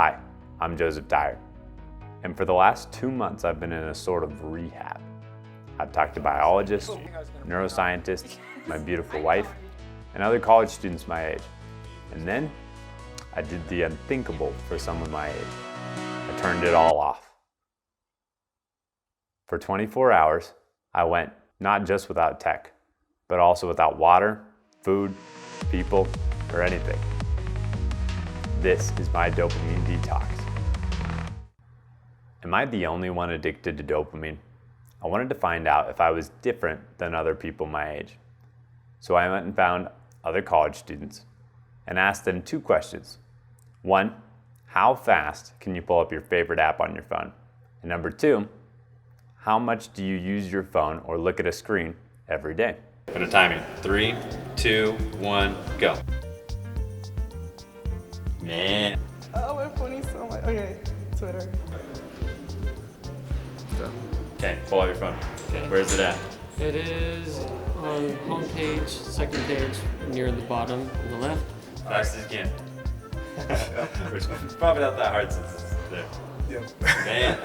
Hi, I'm Joseph Dyer, and for the last 2 months I've been in a sort of rehab. I've talked to biologists, neuroscientists, my beautiful wife, and other college students my age. And then I did the unthinkable for someone my age. I turned it all off. For 24 hours, I went not just without tech, but also without water, food, people, or anything. This is my dopamine detox. Am I the only one addicted to dopamine? I wanted to find out if I was different than other people my age. So I went and found other college students and asked them 2 questions. 1, how fast can you pull up your favorite app on your phone? And number 2, how much do you use your phone or look at a screen every day? Put a timing. 3, 2, 1, go. Man. Oh, we're funny so much. Okay, Twitter. Okay, pull out your phone. Okay. Where's it at? It is on home page, second page, near the bottom on the left. Fast as you can. It's probably not that hard since it's there. Yep. Man,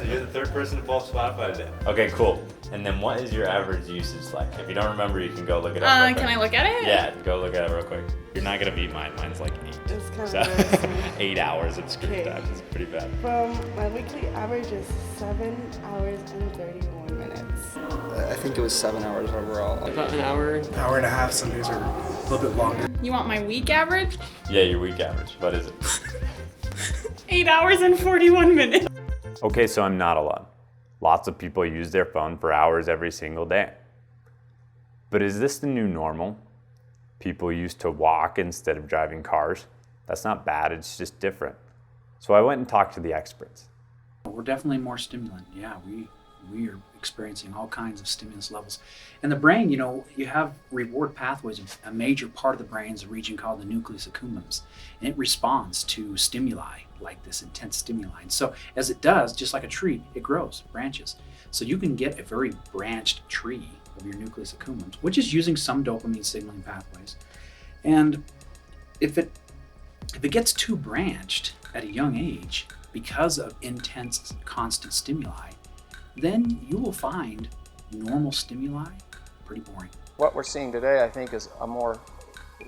you're the 3rd person to pull up Spotify today. Okay, cool. And then what is your average usage like? If you don't remember, you can go look it up. Can I look at it? Yeah, go look at it real quick. You're not gonna beat mine. Mine's like 8. It's kind So, of embarrassing. 8 hours of screen Okay. time is pretty bad. My weekly average is 7 hours and 31 minutes. I think it was 7 hours overall. About an hour. Hour and a half, some days are a little bit longer. You want my week average? Yeah, your week average. What is it? 8 hours and 41 minutes. Okay, so I'm not alone. Lots of people use their phone for hours every single day. But is this the new normal? People used to walk instead of driving cars. That's not bad, it's just different. So I went and talked to the experts. We're definitely more stimulant. Yeah, we are experiencing all kinds of stimulus levels. And the brain, you have reward pathways. A major part of the brain is a region called the nucleus accumbens. And it responds to stimuli like this intense stimuli. And so as it does, just like a tree, it grows, branches. So you can get a very branched tree of your nucleus accumbens, which is using some dopamine signaling pathways. And if it gets too branched at a young age because of intense, constant stimuli, then you will find normal stimuli pretty boring. What we're seeing today, I think, is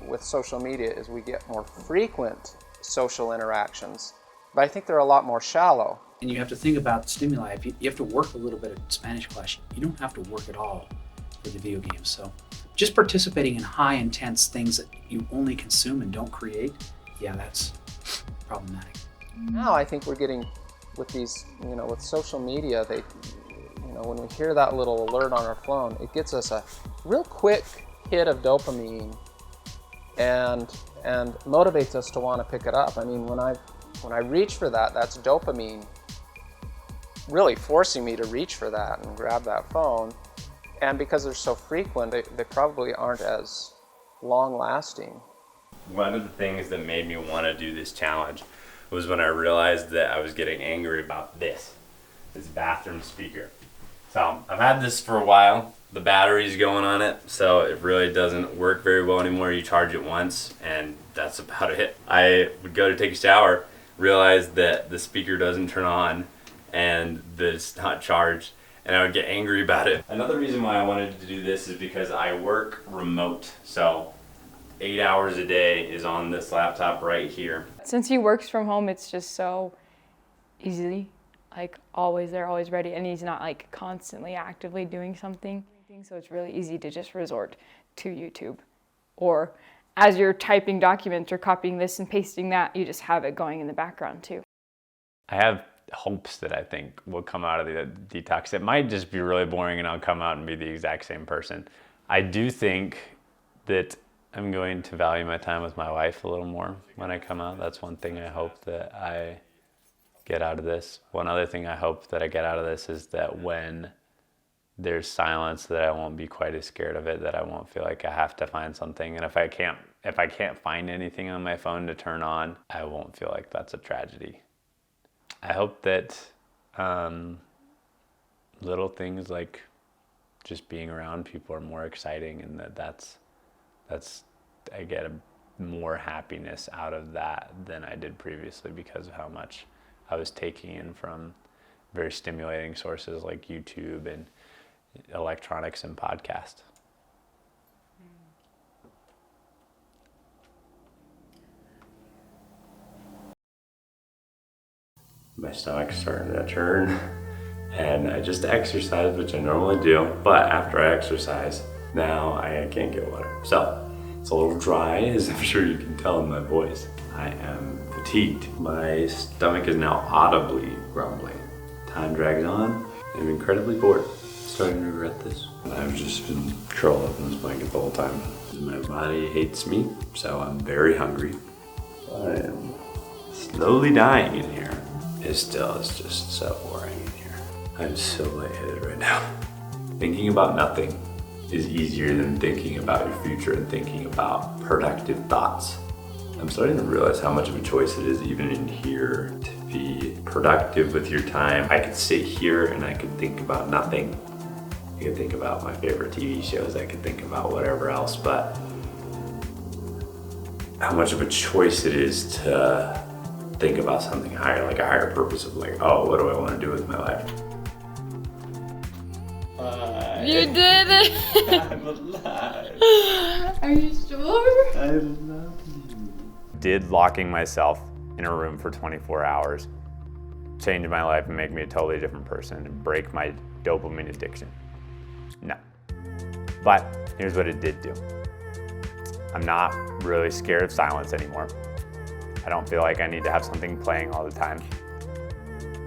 with social media, is we get more frequent social interactions, but I think they're a lot more shallow. And you have to think about stimuli. If you have to work a little bit of Spanish class, you don't have to work at all for the video games. So just participating in high intense things that you only consume and don't create, yeah, that's problematic. Now I think we're getting, with these, with social media, when we hear that little alert on our phone, it gets us a real quick hit of dopamine and motivates us to want to pick it up. I mean, when I reach for that, that's dopamine really forcing me to reach for that and grab that phone. And because they're so frequent, they probably aren't as long lasting. One of the things that made me want to do this challenge was when I realized that I was getting angry about this bathroom speaker. So I've had this for a while. The battery's going on it, so it really doesn't work very well anymore. You charge it once, and that's about it. I would go to take a shower, realize that the speaker doesn't turn on, and that it's not charged, and I would get angry about it. Another reason why I wanted to do this is because I work remote, so 8 hours a day is on this laptop right here. Since he works from home, it's just so easy, like always there, always ready, and he's not like constantly actively doing something. So it's really easy to just resort to YouTube. Or as you're typing documents or copying this and pasting that, you just have it going in the background too. I have hopes that I think will come out of the detox. It might just be really boring and I'll come out and be the exact same person. I do think that I'm going to value my time with my wife a little more when I come out. That's one thing I hope that I get out of this. One other thing I hope that I get out of this is that when there's silence, that I won't be quite as scared of it, that I won't feel like I have to find something. And if I can't find anything on my phone to turn on, I won't feel like that's a tragedy. I hope that little things like just being around people are more exciting, and that's I get a more happiness out of that than I did previously because of how much I was taking in from very stimulating sources like YouTube and electronics and podcast. My stomach's starting to turn, and I just exercised, which I normally do, but after I exercise, now I can't get water. So it's a little dry, as I'm sure you can tell in my voice. I am fatigued. My stomach is now audibly grumbling. Time drags on. I'm incredibly bored. Starting to regret this. I've just been curled up in this blanket the whole time. My body hates me, so I'm very hungry. I am slowly dying in here. It's just so boring in here. I'm so lightheaded right now. Thinking about nothing is easier than thinking about your future and thinking about productive thoughts. I'm starting to realize how much of a choice it is even in here to be productive with your time. I could sit here and I could think about nothing. I could think about my favorite TV shows. I could think about whatever else, but how much of a choice it is to think about something higher, like a higher purpose of like, oh, what do I want to do with my life? You did it! I'm alive. Are you sure? I love you. Did locking myself in a room for 24 hours change my life and make me a totally different person and break my dopamine addiction? No. But here's what it did do. I'm not really scared of silence anymore. I don't feel like I need to have something playing all the time.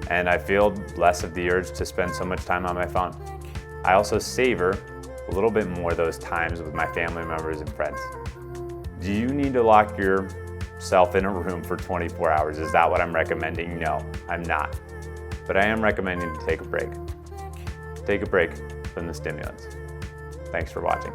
And I feel less of the urge to spend so much time on my phone. I also savor a little bit more those times with my family members and friends. Do you need to lock yourself in a room for 24 hours? Is that what I'm recommending? No, I'm not. But I am recommending to take a break. Take a break from the stimulants. Thanks for watching.